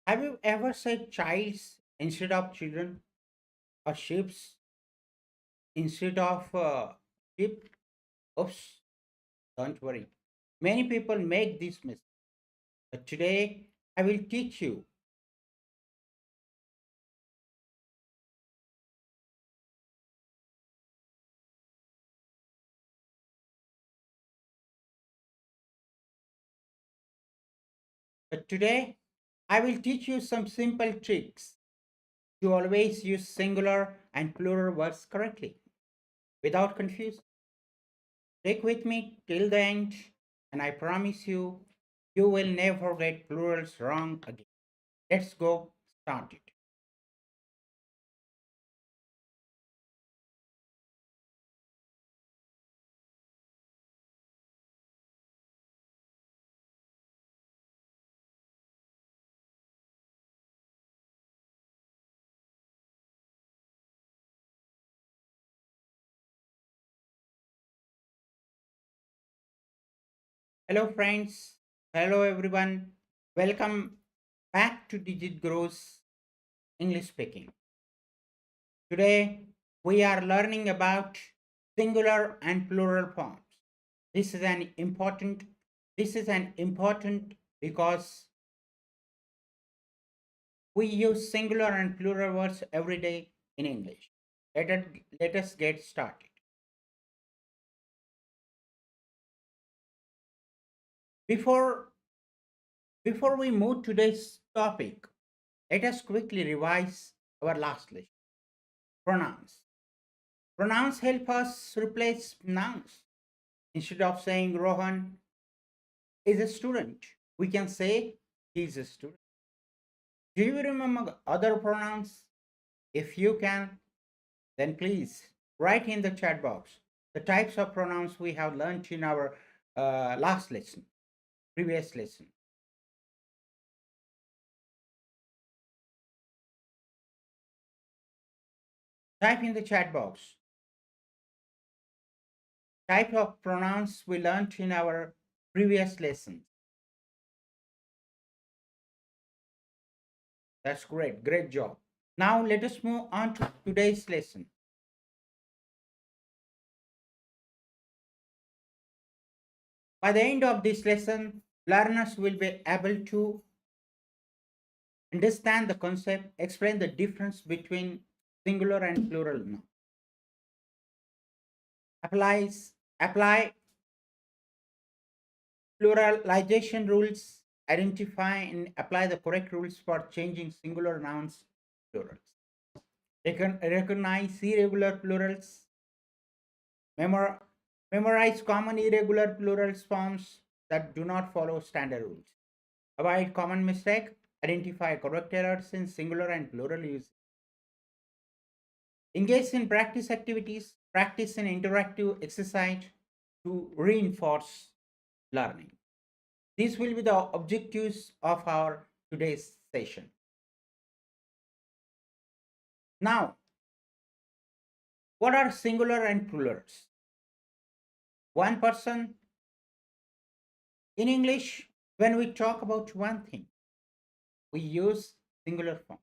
Have you ever said childs instead of children or ships instead of ship? Oops, don't worry. Many people make this mistake. But today I will teach you. But today I will teach you some simple tricks to always use singular and plural words correctly without confusion. Stick with me till the end, and I promise you, you will never get plurals wrong again. Let's go start it. Hello, friends. Hello, everyone. Welcome back to DigitGurus English Speaking. Today, we are learning about singular and plural forms. This is an important. This is an important because we use singular and plural words every day in English. Let us get started. Before before we move to today's topic, let us quickly revise our last list. Pronouns. Pronouns help us replace nouns. Instead of saying Rohan is a student, we can say he is a student. Do you remember other pronouns? If you can, then please write in the chat box the types of pronouns we have learned in our last lesson, previous lesson. Type in the chat box type of pronouns we learned in our previous lessons. That's great. Great job. Now let us move on to today's lesson. By the end of this lesson, learners will be able to understand the concept, explain the difference between singular and plural noun. Apply pluralization rules, identify and apply the correct rules for changing singular nouns to plurals. Recognize irregular plurals, memor- memorize common irregular plurals forms that do not follow standard rules. Avoid common mistake, identify correct errors in singular and plural use. Engage in practice activities, practice an interactive exercise to reinforce learning. These will be the objectives of our today's session. Now, what are singular and plurals? One person in English, when we talk about one thing, we use singular form.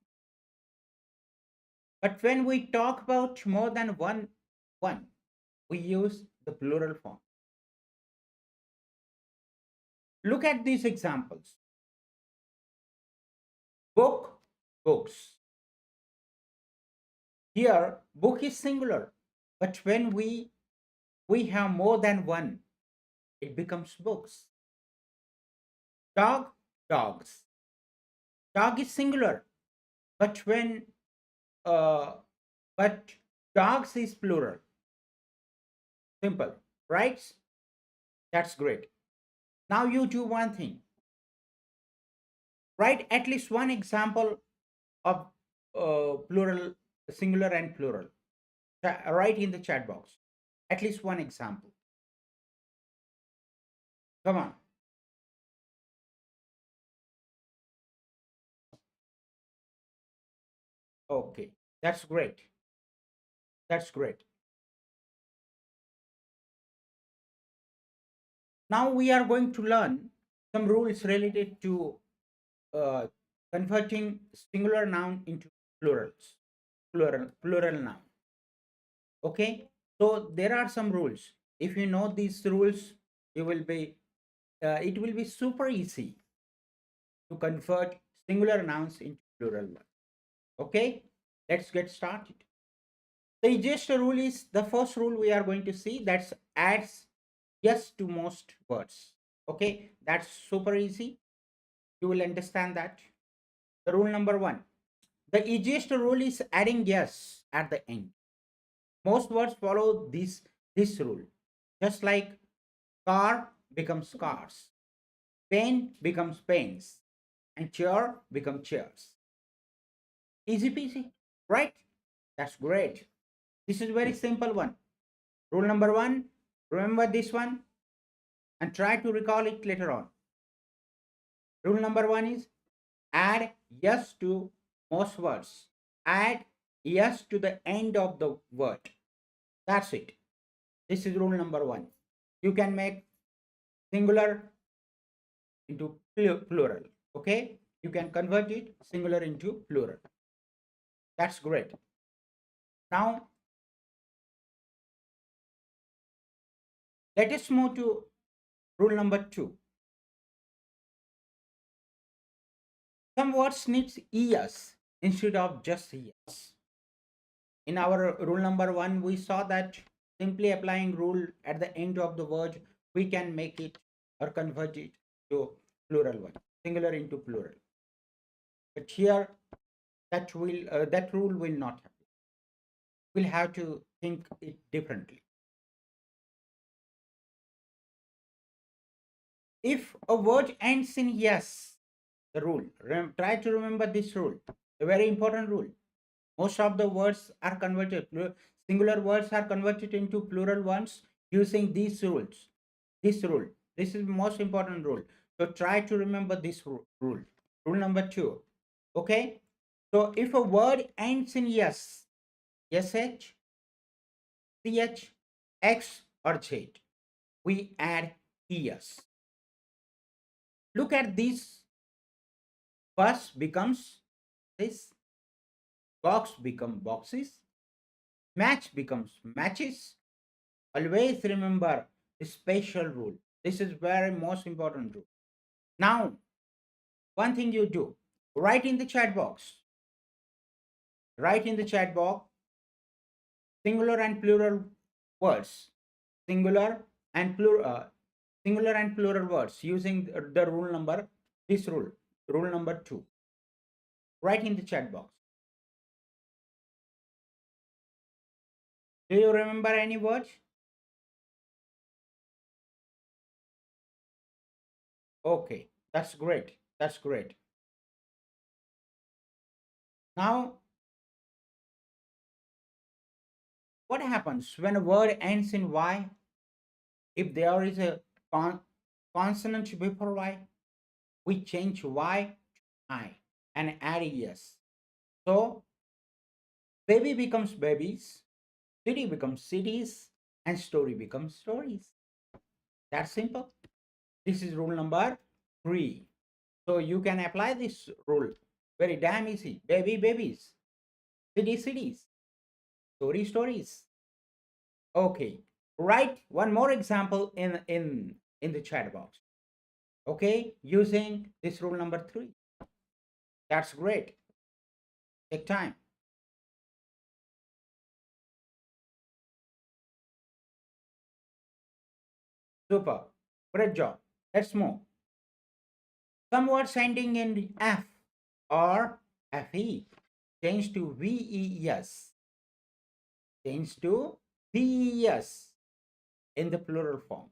But when we talk about more than one, we use the plural form. Look at these examples. Book, books. Here, book is singular, but when we have more than one, it becomes books. Dog, dogs. Dog is singular, but when uh, but dogs is plural. Simple, right? That's great. Now you do one thing. Write at least one example of plural, singular and plural. Write in the chat box. At least one example. Come on. Okay, that's great. That's great. Now we are going to learn some rules related to converting singular noun into plurals, plural noun. Okay, so there are some rules. If you know these rules, you will be it will be super easy to convert singular nouns into plural ones. Okay, let's get started. The easiest rule is the first rule we are going to see, that's adds yes to most words. Okay, that's super easy. You will understand that. The rule number one. The easiest rule is adding yes at the end. Most words follow this rule. Just like car becomes cars, pen becomes pens, and chair becomes chairs. Easy peasy, right? That's great. This is very simple one. Rule number one, remember this one and try to recall it later on. Rule number one is add yes to most words. Add yes to the end of the word. That's it. This is rule number one. You can make singular into plural. Okay? You can convert it singular into plural. That's great. Now, let us move to rule number two. Some words need es instead of just yes. In our rule number one, we saw that simply applying rule at the end of the word, we can make it or convert it to plural one, singular into plural. But here, that rule will not happen. We'll have to think it differently. If a word ends in yes, the rule, try to remember this rule, a very important rule. Most of the words are converted, singular words are converted into plural ones using these rules. This rule, this is the most important rule. So try to remember this rule. Rule number two. Okay. So if a word ends in yes, sh, ch, x, or z, we add es. Look at this. Bus becomes this. Box become boxes. Match becomes matches. Always remember this special rule. This is very most important rule. Now, one thing you do, write in the chat box. Write in the chat box singular and plural words. Singular and plural words using the rule number, this rule, rule number two. Write in the chat box. Do you remember any words? Okay, that's great. That's great. Now, what happens when a word ends in Y? If there is a consonant before Y, we change Y to I and add es. So, baby becomes babies, city becomes cities, and story becomes stories. That's simple. This is rule number three. So you can apply this rule. Very damn easy. Baby, babies. City, cities. Story, stories. Okay. Write one more example in the chat box. Okay. Using this rule number three. That's great. Take time. Super. Great job. Let's move. Some words ending in F or FE change to VES. Change to VES in the plural form.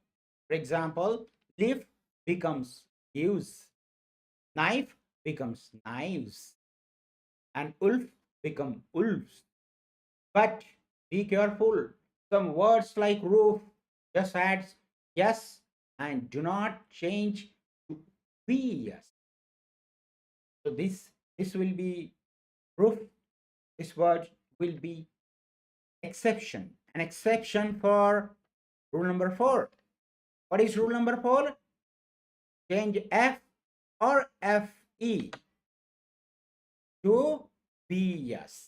For example, leaf becomes leaves, knife becomes knives, and wolf become wolves. But be careful, some words like roof just adds yes and do not change to VES. So this will be roof. This word will be exception. An exception for rule number four. What is rule number four? Change F or FE To be, yes.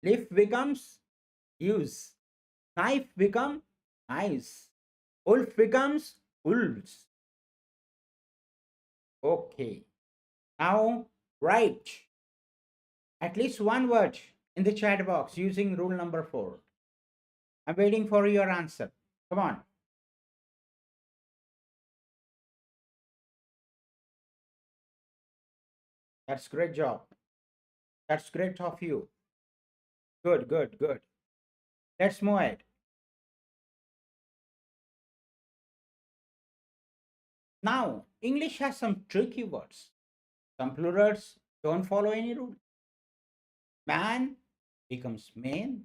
Lift becomes use. Knife become knives. Wolf becomes wolves. Okay. Now write at least one word in the chat box using rule number 4. I'm waiting for your answer. Come on. That's great job. That's great of you. Good, good, good. Let's move ahead. Now, English has some tricky words. Some plurals don't follow any rule. Man becomes man,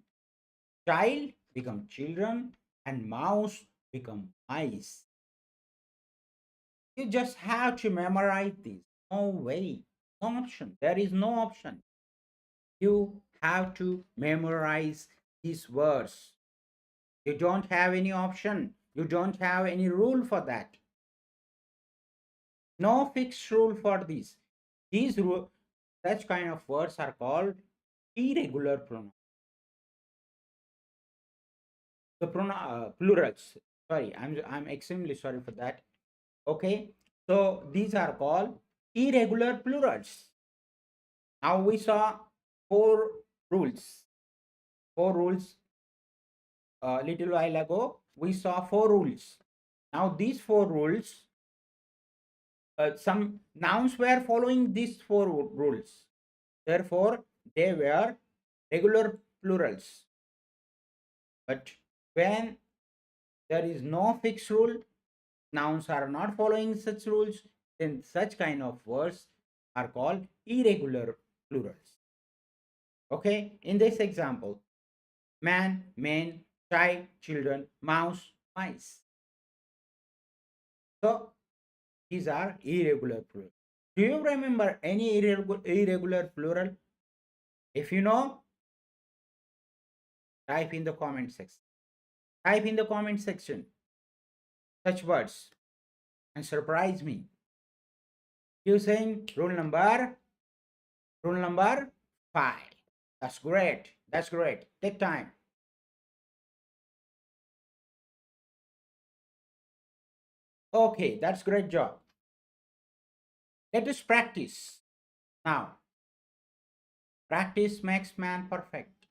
child become children, and mouse become mice. You just have to memorize this. No way. No option. There is no option. You have to memorize these words. You don't have any option. You don't have any rule for that. No fixed rule for this. These such kind of words are called irregular pronouns. The plurals. Sorry, I'm extremely sorry for that. Okay, so these are called irregular plurals. Now we saw four rules. Four rules. A little while ago, we saw four rules. Now these four rules, some nouns were following these four rules. Therefore, they were regular plurals. But when there is no fixed rule, nouns are not following such rules, then such kind of words are called irregular plurals. Okay, in this example, man, men, child, children, mouse, mice. So these are irregular plural. Do you remember any irregular plural? If you know, type in the comment section. Type in the comment section such words and surprise me. You saying rule number 5. That's great. That's great. Take time. Okay, that's great job. Let us practice. Now, practice makes man perfect.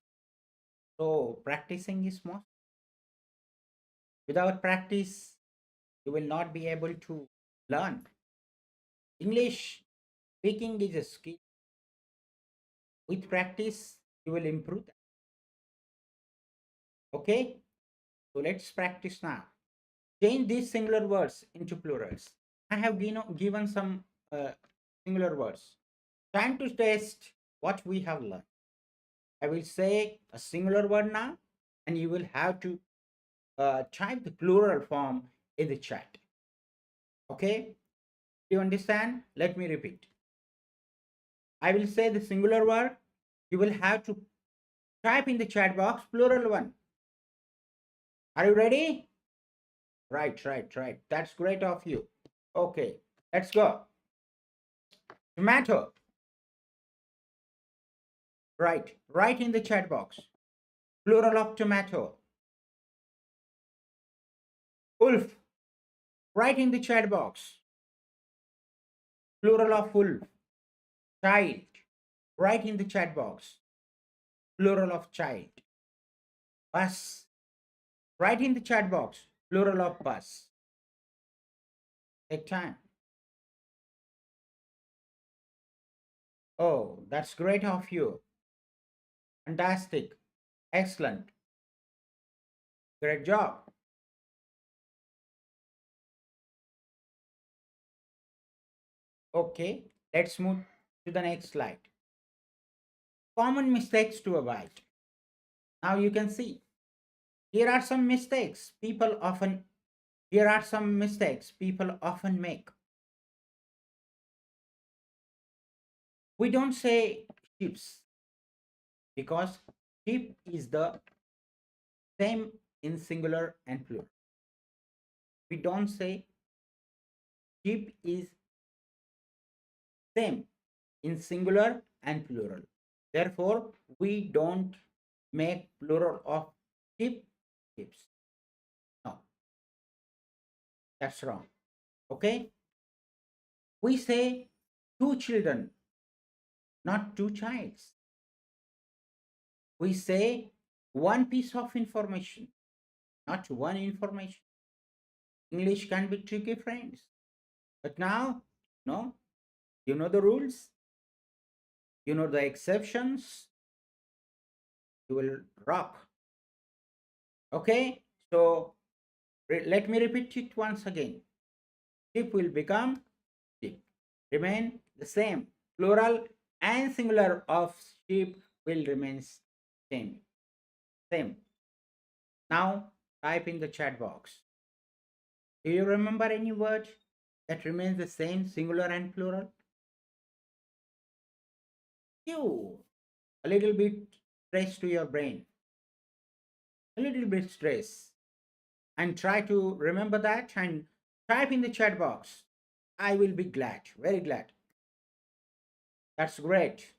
So practicing is most. Without practice, you will not be able to learn. English speaking is a skill. With practice, you will improve that. Okay? So let's practice now. Change these singular words into plurals. I have given some singular words. Time to test what we have learned. I will say a singular word now, and you will have to type the plural form in the chat. Okay? Do you understand? Let me repeat. I will say the singular word. You will have to type in the chat box plural one. Are you ready? Right, right, right. That's great of you. Okay, let's go. Tomato. Right, right in the chat box. Plural of tomato. Wolf. Right in the chat box. Plural of wolf. Child. Right in the chat box. Plural of child. Bus. Right in the chat box. Plural of bus. Take time. Oh, that's great of you. Fantastic. Excellent. Great job. Okay, let's move to the next slide. Common mistakes to avoid. Now you can see here are some mistakes people often make. We don't say ships because ship is the same in singular and plural. We don't say ship is same in singular and plural. Therefore, we don't make plural of sheep, sheep. No, that's wrong. Okay? We say two children, not two childs. We say one piece of information, not one information. English can be tricky, friends. But now, no, you know the rules, you know the exceptions, you will rock. Okay? So let me repeat it once again. Sheep will become sheep, remain the same. Plural and singular of sheep will remain same. Same. Now type in the chat box. Do you remember any word that remains the same, singular and plural? You, a little bit stress to your brain, a little bit stress, and try to remember that and type in the chat box. I will be glad, very glad. That's great.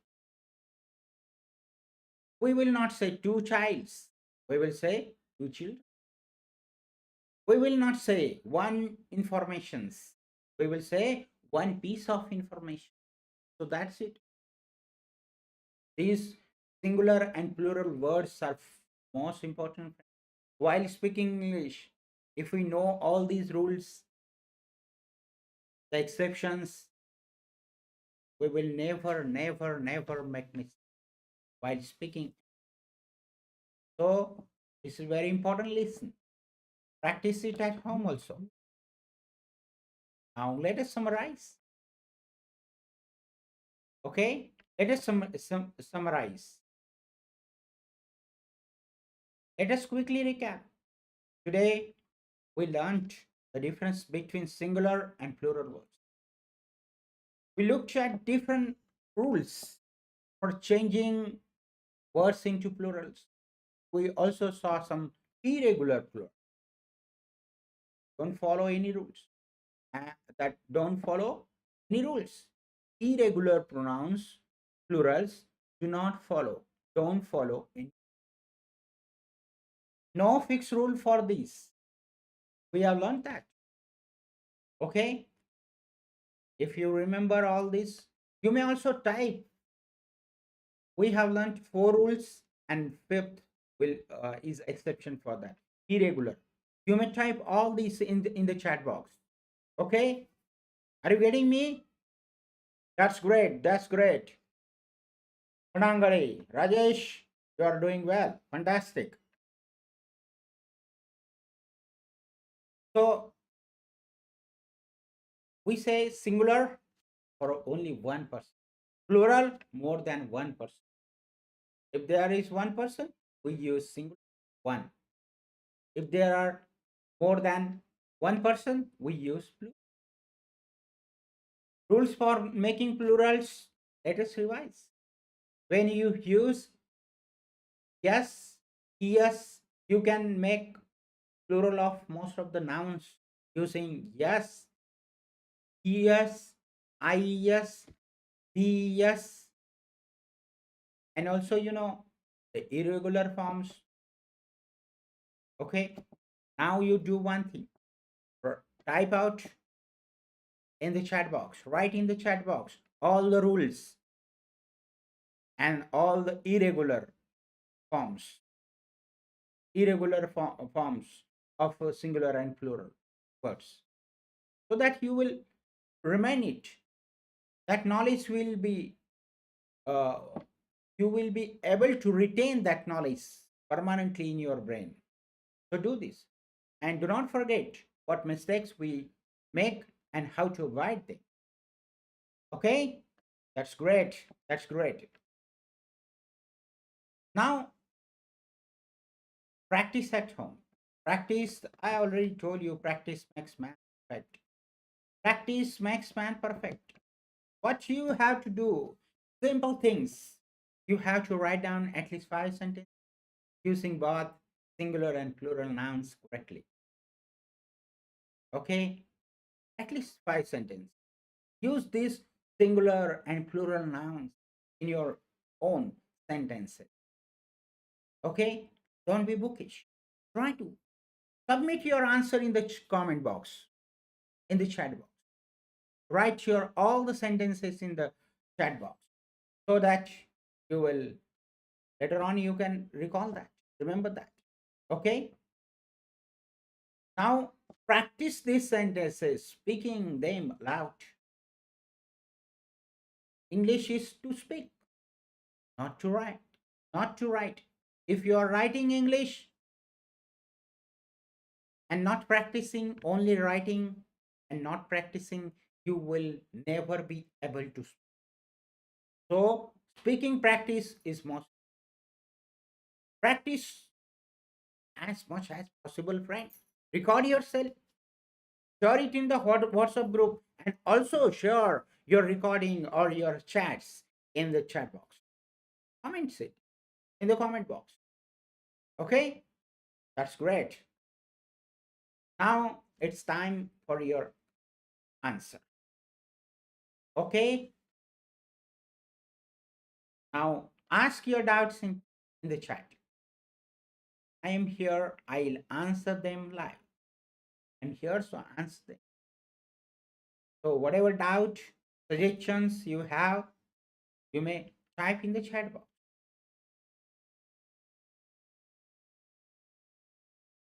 We will not say two childs. We will say two children. We will not say one informations. We will say one piece of information. So that's it. These singular and plural words are most important. While speaking English, if we know all these rules, the exceptions, we will never make mistakes while speaking. So this is very important. Listen, practice it at home also. Now let us summarize. Okay, let us summarize. Let us quickly recap. Today we learned the difference between singular and plural words. We looked at different rules for changing words into plurals. We also saw some irregular plural. Don't follow any rules. That don't follow any rules. Irregular pronouns, plurals, do not follow. Don't follow any. No fixed rule for these. We have learned that. Okay. If you remember all this, you may also type. We have learned four rules, and fifth will is exception for that. Irregular. You may type all these in the chat box. Okay. Are you getting me? That's great. That's great. Panangari, Rajesh, you are doing well. Fantastic. So we say singular for only one person, plural more than one person. If there is one person, we use singular one. If there are more than one person, we use plural. Rules for making plurals, let us revise. When you use yes, yes, you can make plural of most of the nouns using yes, yes, yes, yes, and also the irregular forms. Okay, now you do one thing. Type out in the chat box, write in the chat box all the rules and all the forms forms of singular and plural words, so that you will remain it. That knowledge will be uh, you will be able to retain that knowledge permanently in your brain. So do this, and do not forget what mistakes we make and how to avoid them. Okay, that's great. That's great. Now practice at home. Practice, I already told you, practice makes man perfect. Practice makes man perfect. What you have to do, simple things. You have to write down at least 5 sentences using both singular and plural nouns correctly. Okay, at least 5 sentences. Use these singular and plural nouns in your own sentences. Okay? Don't be bookish. Try to submit your answer in the comment box, in the chat box. Write your all the sentences in the chat box so that you will later on you can recall that, remember that. Okay? Now practice these sentences, speaking them loud. English is to speak, not to write. Not to write. If you are writing English and not practicing, only writing and not practicing, you will never be able to speak. So speaking practice is most practice as much as possible, friends. Record yourself, share it in the WhatsApp group, and also share your recording or your chats in the chat box. Comment it in the comment box. Okay, that's great. Now it's time for your answer. Okay, now ask your doubts in the chat. I am here, I'll answer them live. I'm here to answer them. So whatever doubt, suggestions you have, you may type in the chat box.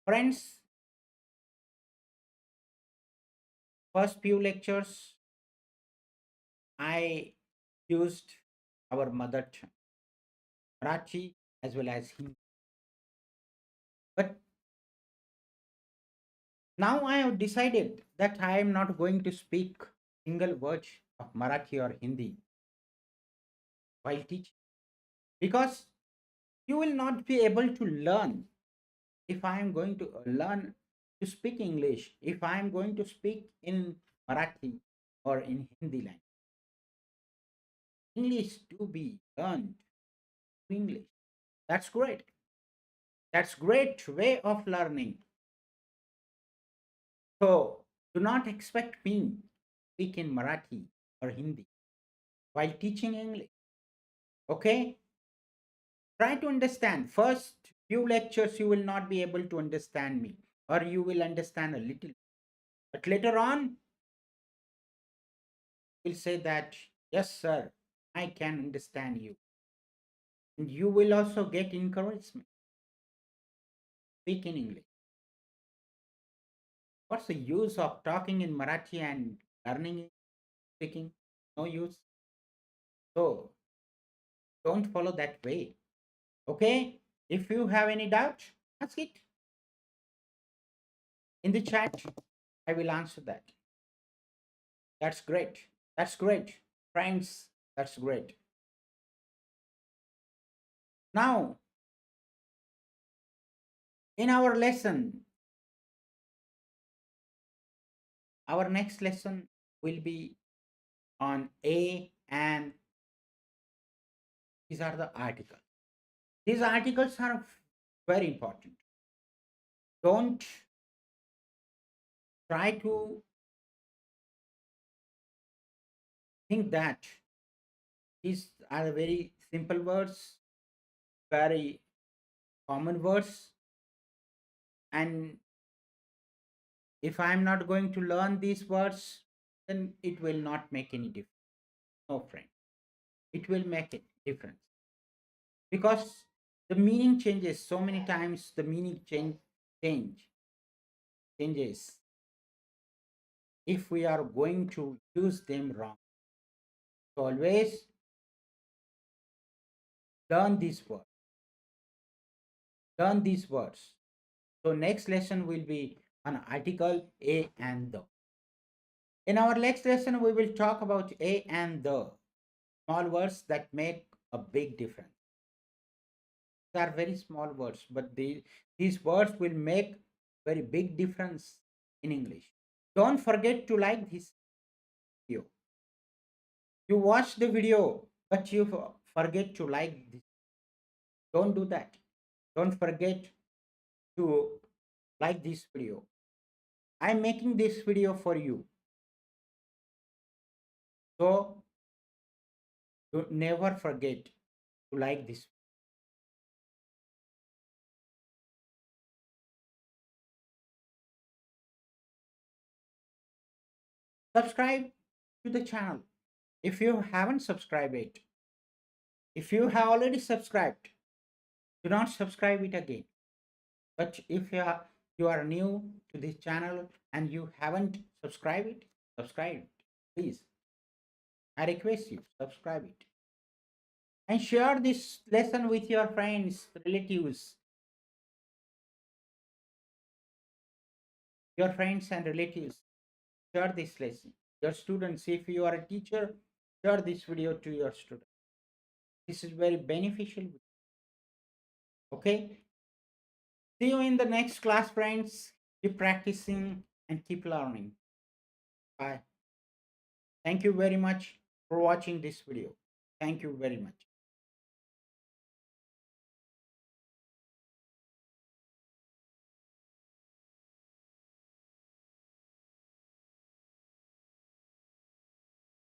Friends, first few lectures, I used our mother tongue, Marathi as well as Hindi. But now I have decided that I am not going to speak single word of Marathi or Hindi while teaching, because you will not be able to learn if I am going to learn to speak English, if I am going to speak in Marathi or in Hindi language. English to be learned English. That's great. That's great way of learning. So do not expect me to speak in Marathi or Hindi while teaching English. Okay? Try to understand. First few lectures you will not be able to understand me, or you will understand a little. But later on, you'll say that, yes, sir, I can understand you. And you will also get encouragement. Speak in English. What's the use of talking in Marathi and learning speaking? No use. So don't follow that way. Okay? If you have any doubt, ask it in the chat. I will answer that. That's great. That's great. Friends, that's great. Now, in our lesson, our next lesson will be on A, and these are the articles. These articles are very important. Don't try to think that these are very simple words, very common words, and if I'm not going to learn these words, then it will not make any difference. No, friend, it will make a difference, because the meaning changes so many times. The meaning changes if we are going to use them wrong. So always learn these words. Learn these words. So next lesson will be on article a and the. In our next lesson, we will talk about a and the, small words that make a big difference. They are very small words, but these words will make very big difference in English. Don't forget to like this video. You watch the video, but you forget to like this. Don't do that. Don't forget to like this video. I'm making this video for you. So Never forget to like this. Subscribe to the channel if you haven't subscribed it. If you have already subscribed, do not subscribe it again. But if you are new to this channel and you haven't subscribed it, subscribe it. Please, I request you, subscribe it. And share this lesson with your friends, relatives, your friends and relatives. Share this lesson. Your students, if you are a teacher, share this video to your students. This is very beneficial. Okay. See you in the next class, friends. Keep practicing and keep learning. Bye. Thank you very much for watching this video. Thank you very much.